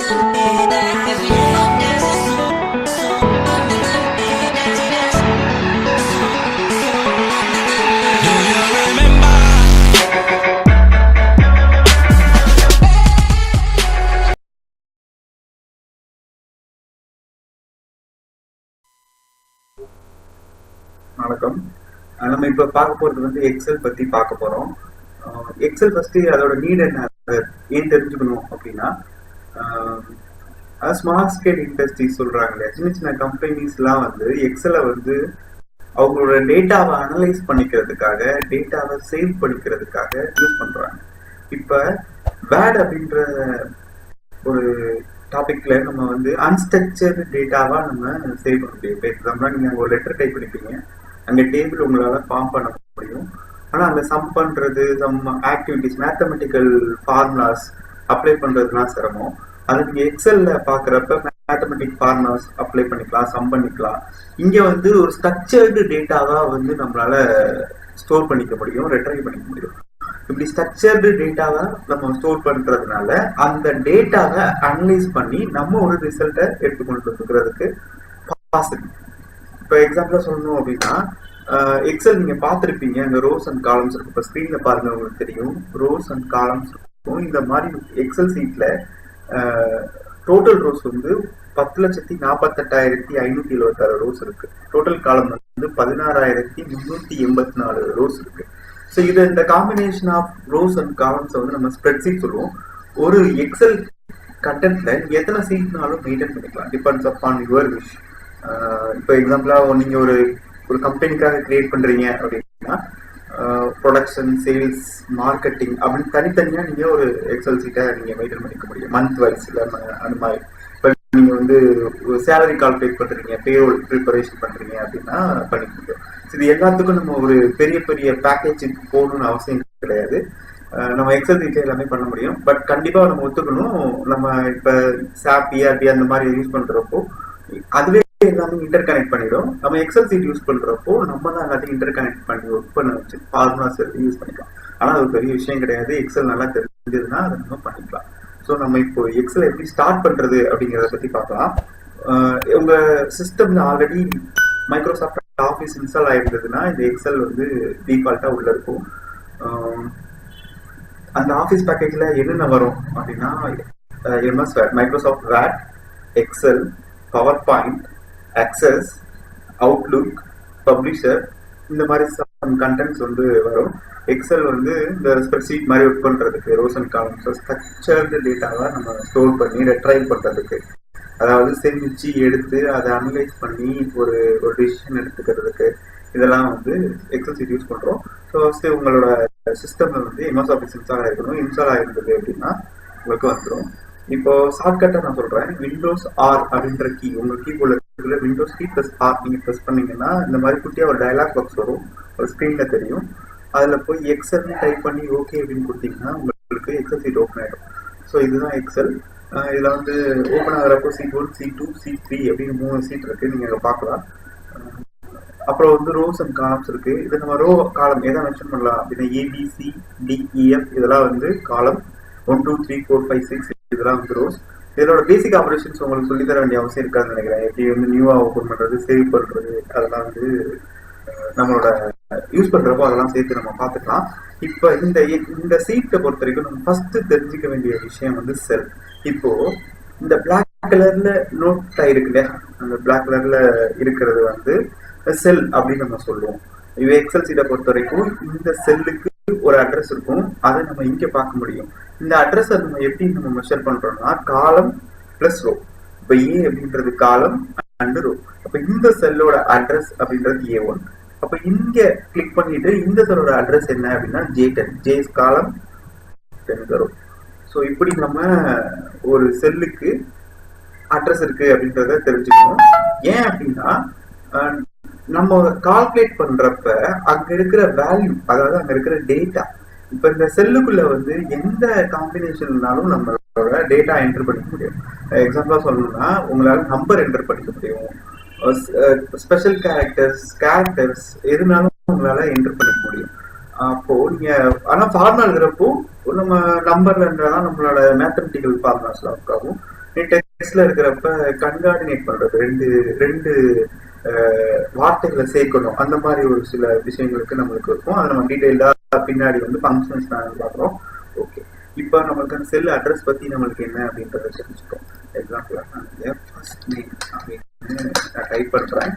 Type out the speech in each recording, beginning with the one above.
வணக்கம். நம்ம இப்ப பார்க்க போறது வந்து எக்ஸல் பத்தி பார்க்க போறோம். எக்ஸல் ஃபர்ஸ்ட் அதோட நீட் என்ன, ஏன் தெரிஞ்சுக்கணும் அப்படின்னா, ஸ்மால் ஸ்கேல் இண்டஸ்ட்ரீஸ் சொல்றாங்களே, சின்ன சின்ன கம்பெனிஸ்லாம் வந்து எக்ஸலை வந்து அவங்களோட டேட்டாவை அனலைஸ் பண்ணிக்கிறதுக்காக, டேட்டாவை சேவ் பண்ணிக்கிறதுக்காக யூஸ் பண்றாங்க. இப்ப வேட் அப்படின்ற ஒரு டாபிக்ல நம்ம வந்து அன்ஸ்ட்ரக்சர்டு டேட்டாவா நம்ம சேவ் பண்ண முடியும். இப்போ எக்ஸாம்பிளா நீங்க ஒரு லெட்டர் டைப் பண்ணிப்பீங்க, அங்க டேபிள் உங்களால ஃபார்ம் பண்ண முடியும். ஆனா அந்த சம் பண்றது, sum activities, mathematical formulas apply பண்றதுலாம் சிரமம். அது நீங்க எக்ஸல்ல பாக்குறப்ப மேத்தமெட்டிக் ஃபார்முலாஸ் அப்ளை பண்ணிக்கலாம், சம் பண்ணிக்கலாம். இங்க வந்து ஒரு ஸ்ட்ரக்சர்டு டேட்டாவா வந்து நம்மளால ஸ்டோர் பண்ணிக்க முடியும், ரெட்ரைவ் பண்ணிக்க முடியும். இப்படி ஸ்ட்ரக்சர்டு டேட்டாவை நம்ம ஸ்டோர் பண்றதுனால அந்த டேட்டாவை அனலைஸ் பண்ணி நம்ம ஒரு ரிசல்ட்டை எடுத்துக்கொண்டு இருக்கிறதுக்கு பாசிபிள். இப்போ எக்ஸாம்பிளா சொல்லணும் அப்படின்னா, எக்ஸல் நீங்க பார்த்துருப்பீங்க, இந்த ரோஸ் அண்ட் காலம்ஸ் இருக்கும். இப்போ ஸ்க்ரீன்ல பாருங்க, உங்களுக்கு தெரியும் ரோஸ் அண்ட் காலம்ஸ் இருக்கும். இந்த மாதிரி எக்ஸல் சீட்ல டோட்டல் ரோஸ் வந்து 10,48,576 ரோஸ் இருக்கு. டோட்டல் காலம் வந்து 16,384 ரோஸ் இருக்கு. ஸோ இது இந்த combination of rows and columns வந்து நம்ம ஸ்ப்ரெட் சீட் சொல்லுவோம். ஒரு எக்ஸல் கண்டென்ட்ல எத்தனை சீட்னாலும் மெயின்டைன் பண்ணிக்கலாம், டிபெண்ட்ஸ் அப்பான் யுவர் விஷ். இப்போ எக்ஸாம்பிளா நீங்க ஒரு கம்பெனிக்காக கிரியேட் பண்றீங்க அப்படின்னா, ப்ரொடக்ஷன், சேல்ஸ், மார்க்கெட்டிங் அப்படின்னு தனித்தனியா நீங்க ஒரு எக்ஸல் சீட்டை நீங்க மெயின்டைன் பண்ணிக்க முடியும், மந்த் வைஸ் அந்த மாதிரி. இப்போ நீங்க வந்து சேலரி கால்குலேட் பண்றீங்க, பேரோல் ப்ரிப்பரேஷன் பண்றீங்க அப்படின்னா பண்ணிக்க முடியும். இது எல்லாத்துக்கும் நம்ம ஒரு பெரிய பெரிய பேக்கேஜ் போகணும்னு அவசியம் கிடையாது. நம்ம எக்ஸல் சீட்ல எல்லாமே பண்ண முடியும். பட் கண்டிப்பா நம்ம ஒத்துக்கணும், நம்ம இப்ப சாப், ERP அந்த மாதிரி யூஸ் பண்றப்போ அதுவே எல்லாமே இன்டர் கனெக்ட் பண்ணிடும். நம்ம எக்ஸல் சீட் யூஸ் பண்றப்போ நம்ம தான் எல்லாத்தையும் இன்டர் கனெக்ட் பண்ணி ஒர்க் பண்ண வச்சு ஃபார்முலாஸ் யூஸ் பண்ணிக்கலாம். ஆனா அது ஒரு பெரிய விஷயம் கிடையாது. எக்ஸல் நல்லா தெரிஞ்சதுன்னா அதை நம்ம பண்ணிக்கலாம். ஸோ நம்ம இப்போ எக்ஸல் எப்படி ஸ்டார்ட் பண்றது அப்படிங்கிறத பத்தி பார்க்கலாம். உங்க சிஸ்டம்ல ஆல்ரெடி மைக்ரோசாஃப்ட் ஆஃபீஸ் இன்ஸ்டால் ஆயிருந்ததுன்னா இந்த எக்ஸல் வந்து டிஃபால்ட்டா உள்ள இருக்கும். அந்த ஆஃபீஸ் பேக்கேஜ்ல என்னென்ன வரும் அப்படின்னா, MS Word, Microsoft Word, Excel, PowerPoint, Access, Outlook, Publisher, இந்த மாதிரி சம் கண்டென்ட்ஸ் வந்து வரும். எக்ஸல் வந்து இந்த ஸ்ப்ரெட்ஷீட் மாதிரி ஒர்க் பண்றதுக்கு, ரோஸ் அண்ட் காலம்ஸ் ஸ்ட்ரக்சர்டு டேட்டாவை நம்ம ஸ்டோர் பண்ணி ரெட்ரைவ் பண்றதுக்கு, அதாவது சேமிச்சு எடுத்து அதை அனலைஸ் பண்ணி ஒரு டிசிஷன் எடுத்துக்கிறதுக்கு, இதெல்லாம் வந்து எக்ஸல் சீட் யூஸ் பண்றோம். ஸோ ஃபர்ஸ்ட் உங்களோட சிஸ்டம்ல வந்து MS ஆஃபீஸ் இன்ஸ்டால் ஆயிருக்கணும். இன்ஸ்டால் ஆயிருந்தது அப்படின்னா உங்களுக்கு வந்துடும். இப்போ ஷார்ட்கட்டை நான் சொல்றேன். விண்டோஸ் R அப்படின்ற கீ உங்க கீபோர்ட்ல இருக்கிற விண்டோஸ் கீ ப்ளஸ் R நீங்க ப்ரெஸ் பண்ணீங்கன்னா இந்த மாதிரி குட்டியா ஒரு டயலாக் பாக்ஸ் வரும், ஒரு ஸ்க்ரீன்ல தெரியும். அதுல போய் எக்ஸல் டைப் பண்ணி ஓகே அப்படின்னு கொடுத்தீங்கன்னா உங்களுக்கு எக்ஸல் சீட் ஓப்பன் ஆயிடும். ஸோ இதுதான் எக்ஸல். இதுல வந்து ஓப்பன் ஆகிறப்போ C1, C2, C3 அப்படின்னு 3 சீட் இருக்கு, நீங்க அங்க பார்க்கலாம். அப்புறம் வந்து ரோஸ் அண்ட் காலம்ஸ் இருக்கு. இது நம்ம ரோ காலம் எதை மென்ஷன் பண்ணலாம் அப்படின்னா, ABCDEF இதெல்லாம் வந்து காலம், 1 2 3 4 5 6 இதெல்லாம் வந்து ரோஸ். இதோட பேசிக் ஆபரேஷன்ஸ் உங்களுக்கு சொல்லி தர வேண்டிய அவசியம் இருக்காதுன்னு நினைக்கிறேன். எப்படி வந்து நியூவா ஓப்பன் பண்றது, சேவ் பண்றது, அதெல்லாம் வந்து நம்மளோட யூஸ் பண்றப்போ அதெல்லாம் சேர்த்து நம்ம பார்த்துக்கலாம். இப்ப இந்த சீட்டை பொறுத்த வரைக்கும் நம்ம ஃபர்ஸ்ட் தெரிஞ்சுக்க வேண்டிய விஷயம் வந்து செல். இப்போ இந்த பிளாக் கலர்ல நோட் ஆயிருக்கு இல்லையா, அந்த பிளாக் கலர்ல இருக்கிறது வந்து செல் அப்படின்னு நம்ம சொல்லுவோம். இது எக்ஸல் சீட்டை பொறுத்த வரைக்கும் இந்த செல்லுக்கு ஒரு அட்ரஸ் இருக்கும், அதை நம்ம இங்க பார்க்க முடியும். இந்த அட்ரஸ் நம்ம எப்படி நம்ம மெஷர் பண்றோம்னா, காலம் பிளஸ் ரோ. இப்ப A அப்படின்றது காலம் அண்ட் ரோ. அப்ப இந்த செல்லோட அட்ரஸ் அப்படின்றது A1. அப்ப இங்க கிளிக் பண்ணிட்டு இந்த செல்லோட அட்ரஸ் என்ன அப்படின்னா J10, J காலம் 10 ரோ. ஸோ இப்படி நம்ம ஒரு செல்லுக்கு அட்ரஸ் இருக்கு அப்படின்றத தெரிஞ்சுக்கணும். ஏன் அப்படின்னா, நம்ம கால்குலேட் பண்றப்ப அங்க இருக்கிற வேல்யூ, அதாவது அங்க இருக்கிற டேட்டா, இப்ப இந்த செல்லுக்குள்ள வந்து எந்த காம்பினேஷன்னாலும் நம்மளோட டேட்டா என்டர் பண்ணிக்க முடியும். எக்ஸாம்பிளா சொல்லணும்னா, உங்களால நம்பர் என்டர் பண்ணிக்க முடியும், ஸ்பெஷல் கேரக்டர்ஸ் எதுனாலும் உங்களால என்டர் பண்ணிக்க முடியும். அப்போ நீங்க ஆனா ஃபார்முலா எழுதுறப்போ நம்ம நம்பர்ல இருந்தாதான் நம்மளோட மேத்தமெட்டிக்கல் ஃபார்முலாஸ்லாம் ஒர்க் ஆகும். டெக்ஸ்ட்ல இருக்கிறப்ப கன்கார்டினேட் பண்றது ரெண்டு ரெண்டு வார்த்தைகளை சேர்க்கணும், அந்த மாதிரி ஒரு சில விஷயங்களுக்கு நம்மளுக்கு இருக்கும். அதை நம்ம டீடைல்டா பின்னாடி வந்து ஃபங்க்ஷன்ஸ் பார்க்குறோம். ஓகே, இப்போ நம்மளுக்கு அந்த செல் அட்ரஸ் பத்தி நம்மளுக்கு என்ன அப்படின்றத தெரிஞ்சுக்கோம். எக்ஸாம்பிளா நான் ஃபர்ஸ்ட் நேம் அப்படின்னு நான் டைப் பண்றேன்.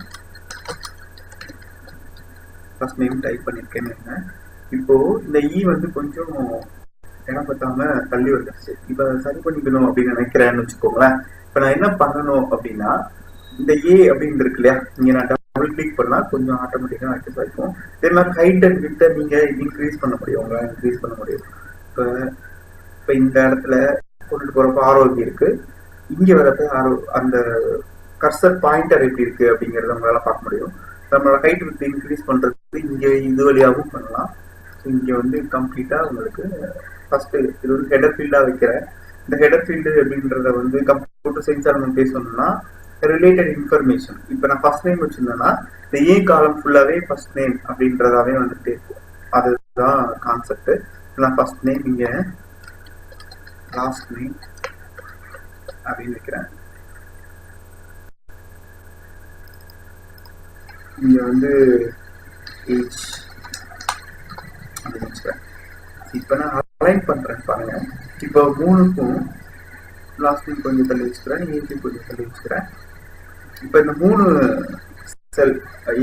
ஃபர்ஸ்ட் நேம் டைப் பண்ணிருக்கேன்னு. இப்போ இந்த வந்து கொஞ்சம் இடம் பத்தாம தள்ளி வந்துருச்சு. இப்ப சரி பண்ணிக்கணும் அப்படின்னு நினைக்கிறேன்னு வச்சுக்கோங்களேன். இப்ப நான் என்ன பண்ணணும் அப்படின்னா, இந்த அப்படின்னு இருக்கு இல்லையா, இங்க நான் டபுள் கிளிக் பண்ணா கொஞ்சம் ஆட்டோமேட்டிக்கா அட்ஜஸ்ட் ஆகிக்கும். இதே மாதிரி ஹைட் அண்ட் விட்ட நீங்க இன்க்ரீஸ் பண்ண முடியும், உங்களால இன்க்ரீஸ் பண்ண முடியும். இப்ப இந்த இடத்துல கொண்டுட்டு போறப்ப ஆரோக்கியம் இருக்கு, இங்க வரப்ப அந்த கர்சர் பாயிண்டர் எப்படி இருக்கு அப்படிங்கறத உங்களால பார்க்க முடியும். நம்மளோட ஹைட் வித் இன்க்ரீஸ் பண்றதுக்கு இங்க இது வழியாகவும் பண்ணலாம். இங்க வந்து கம்ப்ளீட்டா உங்களுக்கு ஃபர்ஸ்ட் இது வந்து ஹெடர் ஃபீல்டா வைக்கிறேன். இந்த ஹெடர் ஃபீல்டு அப்படின்றத வந்து கம்ப்யூட்டர் சயின்ஸா நம்ம பேசணும்னா ரிலேட்டட் இன்ஃபர்மேஷன். இப்போ நான் ஃபர்ஸ்ட் நேம் வச்சிருந்தேன்னா இந்த காலம் ஃபுல்லாவே ஃபர்ஸ்ட் நேம் அப்படின்றதாவே வந்துட்டே இருக்கும். அதுதான் கான்செப்ட். நான் ஃபர்ஸ்ட் நேம் இங்க லாஸ்ட் நேம் அப்படின்னு வைக்கிறேன். இங்க வந்து ஏஜ் அப்படின்னு வச்சுக்கிறேன். இப்ப நான் அலைன் பண்றேன் பாருங்க. இப்போ 3க்கும் லாஸ்ட் நேம் கொஞ்சம் தள்ளி வச்சுக்கிறேன், ஏஜ் கொஞ்சம் தள்ளி வச்சுக்கிறேன். இப்ப இந்த 3 செல்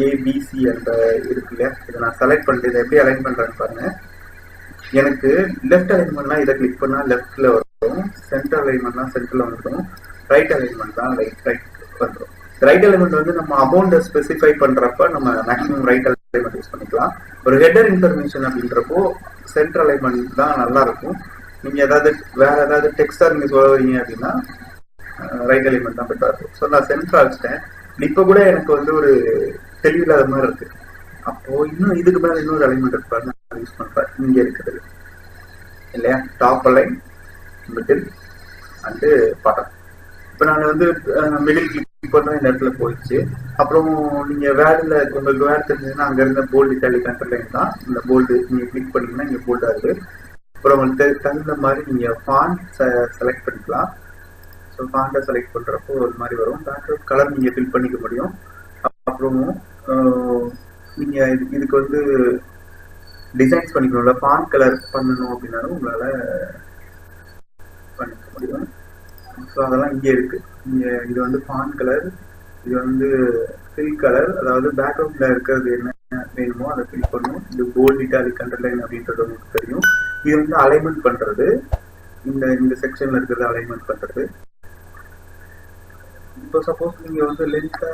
ஏபிசி அந்த இருக்கு இல்லையா, இதை நான் செலக்ட் பண்ணிட்டு இதை எப்படி அலைன் பண்றேன்னு பாருங்க. எனக்கு லெஃப்ட் அலைன்மெண்ட்னா இதை கிளிக் பண்ணா லெஃப்ட்ல வரும், சென்டர் அலைன்மெண்ட்னா சென்டர்ல வந்துடும், ரைட் அலைன்மெண்ட் தான் ரைட் வந்துடும். ரைட் எலிமெண்ட் வந்து நம்ம அமௌண்ட் ஸ்பெசிஃபை பண்றப்ப நம்ம மேக்ஸிமம் ரைட் எலிமெண்ட் யூஸ் பண்ணிக்கலாம். ஒரு ஹெடர் இன்ஃபர்மேஷன் அப்படின்றப்போ சென்டர் அலைன்மெண்ட் தான் நல்லா இருக்கும். நீங்க ஏதாவது வேற ஏதாவது டெக்ஸ்டா நீங்க சொல்ல வரீங்க அப்படின்னா ரைட் எலிமெண்ட் தான் பெட்டரா இருக்கும். ஸோ நான் சென்டரா வச்சுட்டேன். இப்ப கூட எனக்கு வந்து ஒரு தெளிவில்லாத மாதிரி இருக்கு. அப்போ இன்னும் இதுக்கு மேல இன்னொரு எலிமெண்ட் இருப்பாரு நான் யூஸ் பண்றேன். இங்க இருக்குது இல்லையா, top align, middle and bottom. இப்போ நான் வந்து மிடில் கிளிக் பண்ணா இந்த இடத்துல போயிடுச்சு. அப்புறம் நீங்க வேர்டில் உங்களுக்கு வேர்டு தெரிஞ்சதுன்னா அங்க இருந்த போல்டு இட்டாலிக் அண்டர்லைன் தான் இந்த போல்டு. நீங்க கிளிக் பண்ணீங்கன்னா இங்க போல்டா இருக்கு. அப்புறம் உங்களுக்கு தகுந்த மாதிரி நீங்க ஃபாண்ட் செலக்ட் பண்ணிக்கலாம். ஸோ ஃபாண்டை செலக்ட் பண்றப்போ ஒரு மாதிரி வரும். பேக்ரவுண்ட் கலர் நீங்க ஃபில் பண்ணிக்க முடியும். அப்புறம் நீங்க இதுக்கு வந்து டிசைன்ஸ் பண்ணிக்கணும்ல, ஃபாண்ட் கலர் பண்ணணும் அப்படின்னாலும் உங்களால பண்ணிக்க முடியும். ஸோ அதெல்லாம் இங்கே இருக்கு. இங்கே இது வந்து ஃபாண்ட் கலர், இது வந்து ஃபில் கலர், அதாவது பேக்ரவுண்ட்ல இருக்கிறது என்ன வேணுமோ அதை ஃபில் பண்ணும். இது போல்ட் இட்டாலிக் அண்டர்லைன் அப்படின்றது உங்களுக்கு தெரியும். இது வந்து அலைன்மெண்ட் பண்றது, இந்த செக்ஷன்ல இருக்கிறது அலைன்மெண்ட் பண்றது. இப்போ சப்போஸ் நீங்க வந்து லென்த்தா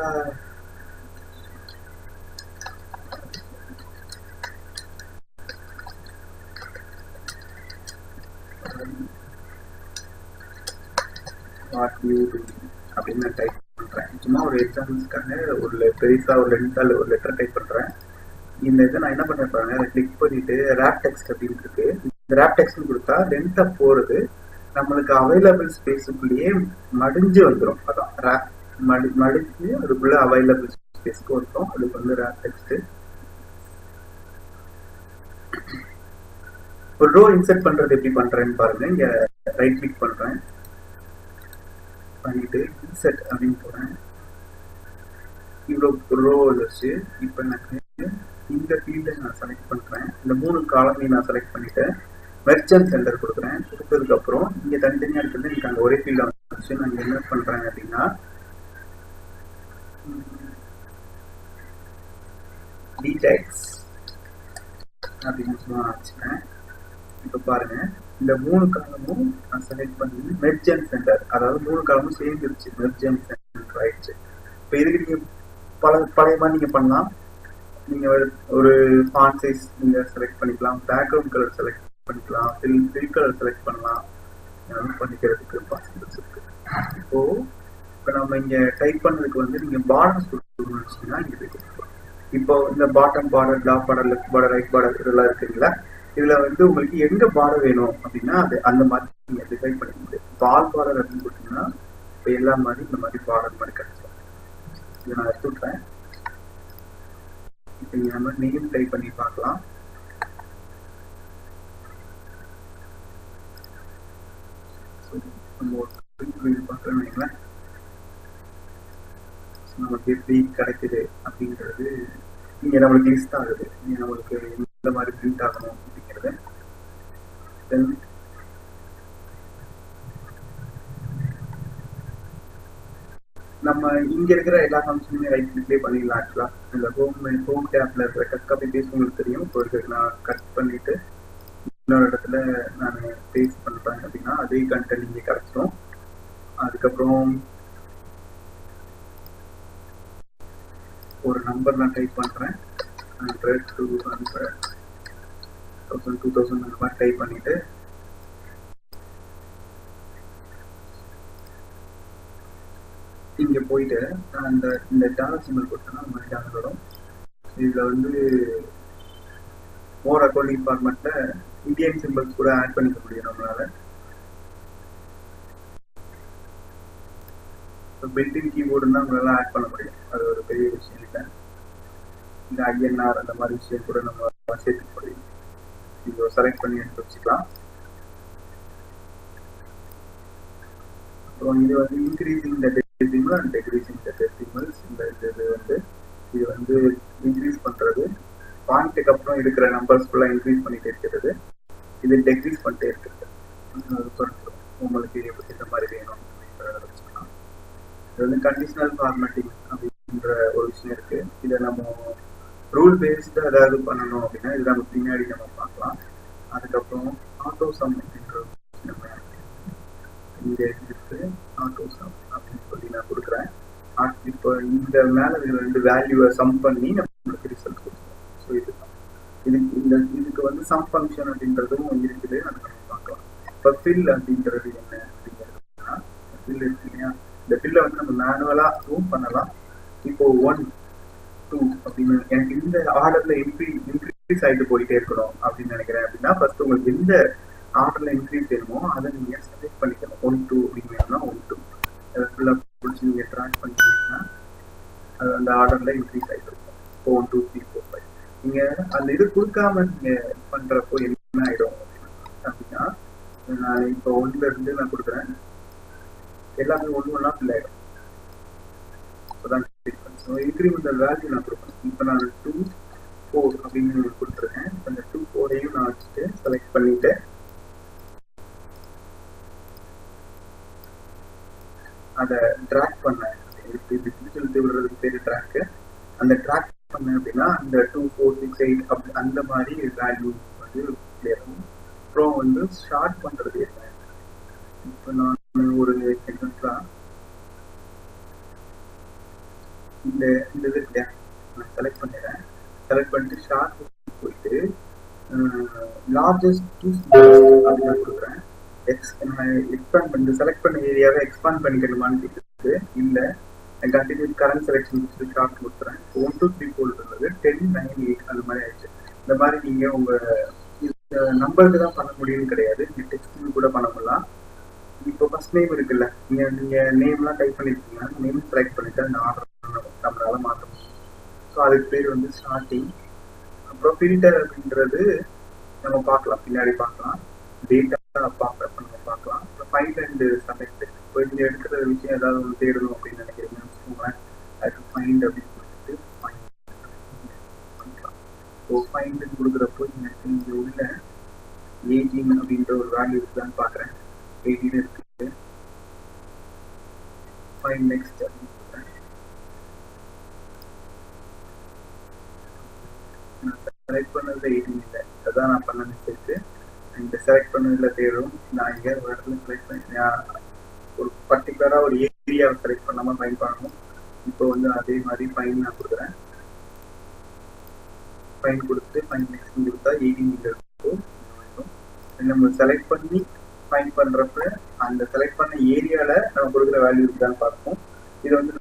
அப்படின்னு டைப் பண்றேன். சும்மா ஒரு எக்ஸாம்பிள்ஸ்க்காக ஒரு பெருசா ஒரு லென்த்தால் ஒரு லெட்டர் டைப் பண்றேன். இந்த இதை நான் என்ன பண்ண போறேன், அதை கிளிக் பண்ணிட்டு ரேப் டெக்ஸ்ட் அப்படின்னு இருக்கு. இந்த ரேப் டெக்ஸ்ட் கொடுத்தா லென்த்தா போறது நம்மளுக்கு அவைலபிள் ஸ்பேஸுக்குள்ளேயே மடிஞ்சு வந்துடும். அதான் ரேப் மடிஞ்சு அதுக்குள்ள அவைலபிள் ஸ்பேஸ்க்கு வந்துடும். அதுக்கு வந்து ரேப் டெக்ஸ்ட். ஒரு ரோ இன்செர்ட் பண்றது எப்படி பண்றேன்னு பாருங்க. இங்க ரைட் கிளிக் பண்றேன், பண்ணிட்டு இன்செர்ட் அப்படின்னு போறேன். இவ்வளவு ரோ வச்சு இப்போ எனக்கு இந்த ஃபீல்டை நான் செலக்ட் பண்றேன். இந்த 3 காலமையும் நான் செலக்ட் பண்ணிட்டேன். மெர்ச்சன்ட் சென்டர் கொடுக்குறேன். கொடுத்ததுக்கு அப்புறம் இங்க தனித்தனியா இருக்கிறது எனக்கு அங்கே ஒரே ஃபீல்டா வந்துச்சு. நான் என்ன பண்றேன் அப்படின்னா டீடெக்ஸ் அப்படின்னு சொல்லி வச்சுட்டேன். இப்போ பாருங்க, இந்த 3 காலமும் நான் செலக்ட் பண்ணி மெர்ச்சன்ட் சென்டர், அதாவது 3 காலமும் சேர்ந்துருச்சு, மெர்ச்சன்ட் சென்டர் ஆயிடுச்சு. இப்போ இதுக்கு நீங்க பழைய மாதிரி நீங்க பண்ணலாம். நீங்க ஒரு ஃபாண்ட் சைஸ் நீங்க செலக்ட் பண்ணிக்கலாம், பேக்ரவுண்ட் கலர் செலக்ட் பண்ணிக்கலாம், ஃபில் கலர் செலக்ட் பண்ணலாம், பண்ணிக்கிறதுக்கு பாசிபிலிட்டிஸ் இருக்கு. இப்போ நம்ம இங்க டைப் பண்ணதுக்கு வந்து நீங்க பார்டர்ஸ் கொடுக்கணும்னு வச்சீங்கன்னா இங்க கொடுக்கலாம். இப்போ இந்த bottom border, top border, left border, right border இதெல்லாம் இருக்குங்களா, இதுல வந்து உங்களுக்கு எங்க பார்டர் வேணும் அப்படின்னா அது அந்த மாதிரி நீங்க டிசைட் பண்ணிக்க முடியும். பால் பார்டர் அப்படின்னு கொடுத்தீங்கன்னா இப்போ எல்லா மாதிரி இந்த மாதிரி பார்டர் மாதிரி கிடைச்சிடும். இதை நான் எடுத்துட்டேன். இப்போ இங்க நம்ம நேம் டைப் பண்ணி பார்க்கலாம். நம்ம பார்க்குறேன்னு வைங்களேன். நமக்கு எப்படி கிடைக்குது அப்படிங்கிறது இங்கே நம்மளுக்கு லிஸ்ட் ஆகுது. இங்கே நம்மளுக்கு இந்த மாதிரி பிரிண்ட் ஆகணும் அப்படிங்கிறது. தென் நம்ம இங்க இருக்கிற எல்லா ஃபங்க்ஷனுமே ரைட் கிளிக்லேயே பண்ணிடலாம். ஆக்சுவலா இந்த ஹோம் டேப்ல இருக்கிற கட் காப்பி பேஸ்ட் உங்களுக்கு தெரியும். இப்போ நான் கட் பண்ணிட்டு இன்னொரு இடத்துல நான் பேஸ்ட் பண்றேன் அப்படின்னா அதே கண்டென்ட் இங்கே கிடைச்சிடும். அதுக்கப்புறம் ஒரு நம்பர் நான் டைப் பண்றேன், 100, 200, 1000, 2000 அந்த மாதிரி டைப் பண்ணிட்டு இங்க போயிட்டு நான் இந்த டாலர் சிம்பிள் கொடுத்தேன்னா அந்த மாதிரி டாலர் வரும். இதுல வந்து மோர் அக்கௌண்டிங் ஃபார்மேட்ல இந்தியன் சிம்பிள்ஸ் கூட ஆட் பண்ணிக்க முடியும் நம்மளால. பில்டிங் கீபோர்டுன்னா நம்மளால ஆட் பண்ண முடியும். அது ஒரு பெரிய விஷயம் இல்லை. இந்த INR அந்த மாதிரி விஷயம் கூட நம்ம சேர்த்துக்க முடியும். இதை செலக்ட் பண்ணி எடுத்து வச்சுக்கலாம். அப்புறம் இது வந்து increasing the decimal and decreasing the decimals. இது வந்து இன்க்ரீஸ் பண்றது, பாயிண்ட்டுக்கு அப்புறம் இருக்கிற நம்பர்ஸ் ஃபுல்லாக இன்க்ரீஸ் பண்ணிட்டு இருக்கிறது. இது டெக்ரீஸ் பண்ணிட்டே இருக்கிறது. உங்களுக்கு இந்த மாதிரி வேணும் அப்படின்றத வச்சுக்கலாம். இது வந்து கண்டிஷனல் ஃபார்மேட்டிங் அப்படின்ற ஒரு விஷயம் இருக்கு. இதை நம்ம ரூல் பேஸ்டு ஏதாவது பண்ணணும் அப்படின்னா இது நம்ம பின்னாடி நம்ம பார்க்கலாம். அதுக்கப்புறம் ஆட்டோ சம் அப்படின்ற நம்ம இங்க இருக்கு. ஆட்டோ சம் அப்படின்னு சொல்லி நான் கொடுக்குறேன். இப்போ இந்த மேல ரெண்டு வேல்யூவை சம் பண்ணி நம்மளுக்கு ரிசல்ட் கொடுக்கும். ஸோ இதுக்கு வந்து சம் ஃபங்க்ஷன் அப்படின்றதும் இருக்குது. அது நம்ம பார்க்கலாம். இப்போ ஃபில் அப்படின்றது என்ன அப்படிங்கிறதுனா ஃபில் இருக்கு இல்லையா, இந்த ஃபில்லை வந்து நம்ம மேனுவலா ரூம் பண்ணலாம். இப்போ 1, 2 அப்படின்னு எனக்கு இந்த ஆர்டர்ல இன்க்ரீஸ் ஆகிட்டு போயிட்டே இருக்கணும் அப்படின்னு நினைக்கிறேன் அப்படின்னா ஃபர்ஸ்ட் உங்களுக்கு எந்த ஆர்டர்ல இன்க்ரீஸ் வேணுமோ அதை நீங்க செலக்ட் பண்ணிக்கணும். 1, 2 அப்படின்னு வேணும்னா 1, 2 அதை ஃபுல்லாக பிடிச்சி நீங்க ட்ராக் பண்ணிட்டீங்கன்னா அது அந்த ஆர்டர்ல இன்க்ரீஸ் ஆகிட்டு இருக்கும். 1, 2, 3, 4, 5 நீங்க அந்த இது கொடுக்காம நீங்க பண்றப்போ என்ன ஆயிடும் அப்படின்னா நான் இப்போ 1ல இருந்து நான் கொடுக்குறேன், எல்லாமே 1 1 ஃபில் ஆயிடும். இன்க்ரிமெண்டல் வேல்யூ நான் கொடுப்பேன். இப்போ நான் 2, 4 அப்படின்னு கொடுத்துருக்கேன். அந்த 2, 4ஐயும் நான் வச்சுட்டு செலக்ட் பண்ணிட்டு அதை ட்ராக் பண்ணேன். செலுத்தி விடுறதுக்கு பேரு ட்ராக்கு. அந்த ட்ராக் பண்ணேன் அப்படின்னா அந்த 2, 4, 6, 8 அப்படி அந்த மாதிரி வேல்யூ வந்து ஆகும். அப்புறம் வந்து ஷார்ட் பண்றது என்ன, இப்போ நான் ஒரு எக்ஸாம்பிளா இந்த இது இல்லையா நான் செலக்ட் பண்ணிடுறேன். செலக்ட் பண்ணிட்டு ஷார்ட் போயிட்டு லார்ஜஸ்ட் டு ஸ்மாலஸ்ட் அப்படின்னு கொடுக்குறேன். எக்ஸ்பேண்ட் பண்ணி செலக்ட் பண்ண ஏரியாவை எக்ஸ்பேண்ட் பண்ணிக்கணுமான்னு கேட்குறது இல்லை. கண்டினியூ கரண்ட் செலக்ஷன் கொடுத்துட்டு ஷார்ட் கொடுத்துறேன். 1, 2, 3, 4 இருந்தது 10, 9, 8 அந்த மாதிரி ஆயிடுச்சு. இந்த மாதிரி நீங்க உங்க நம்பருக்கு தான் பண்ண முடியும்னு கிடையாது, நீங்க டெக்ஸ்ட் கூட பண்ண முடியலாம். இப்போ ஃபர்ஸ்ட் நேம் இருக்குல்ல, நீங்க நேம்லாம் டைப் பண்ணிருக்கீங்கன்னா நேம் செலக்ட் பண்ணிட்டு அந்த ஆர்டர் நம்மளால மாற்ற முடியும். ஸோ அதுக்கு பேர் வந்து ஸ்டார்டிங். அப்புறம் ஃபில்டர் அப்படின்றது நம்ம பார்க்கலாம், பின்னாடி பார்க்கலாம். டேட்டா பார்க்குறப்ப நம்ம பார்க்கலாம். அப்புறம் ஃபைண்ட் அண்ட் செலக்ட். இப்போ இங்க எடுக்கிற விஷயம் ஏதாவது ஒன்று தேடணும் அப்படின்னு நினைக்கிறீங்கன்னு வச்சுக்கோங்களேன். அதுக்கு ஃபைண்ட் அப்படின்னு கொடுத்துட்டு ஃபைண்ட் பண்ணிக்கலாம். ஸோ ஃபைண்ட் கொடுக்குறப்போ எனக்கு இங்கே உள்ள 18 அப்படின்ற ஒரு வேல்யூ இருக்குதான்னு பார்க்குறேன். 18 இருக்கு. ஃபைண்ட் நெக்ஸ்ட் அப்படின்னு சொல்றேன். நான் செலக்ட் பண்ணதுல 18 இல்லை, அதான் நான் பண்ண மிஸ்டேக்கு. இந்த செலக்ட் பண்ணதுல தேடும் நான் இங்கே ஒரு இடத்துல செலக்ட் பண்ணி ஒரு பர்டிகுலராக ஒரு ஏரியாவை செலக்ட் பண்ணாமல் ஃபைன் பண்ணணும். இப்போ வந்து அதே மாதிரி ஃபைன் நான் கொடுக்குறேன். ஃபைன் கொடுத்துட்டு ஃபைன் நெக்ஸ்ட் கொடுத்தா 18 இருக்கும். நம்ம செலக்ட் பண்ணி ஃபைன் பண்ணுறப்ப அந்த செலக்ட் பண்ண ஏரியாவில் நம்ம கொடுக்குற வேல்யூ இருக்குதான்னு பார்ப்போம். இது வந்து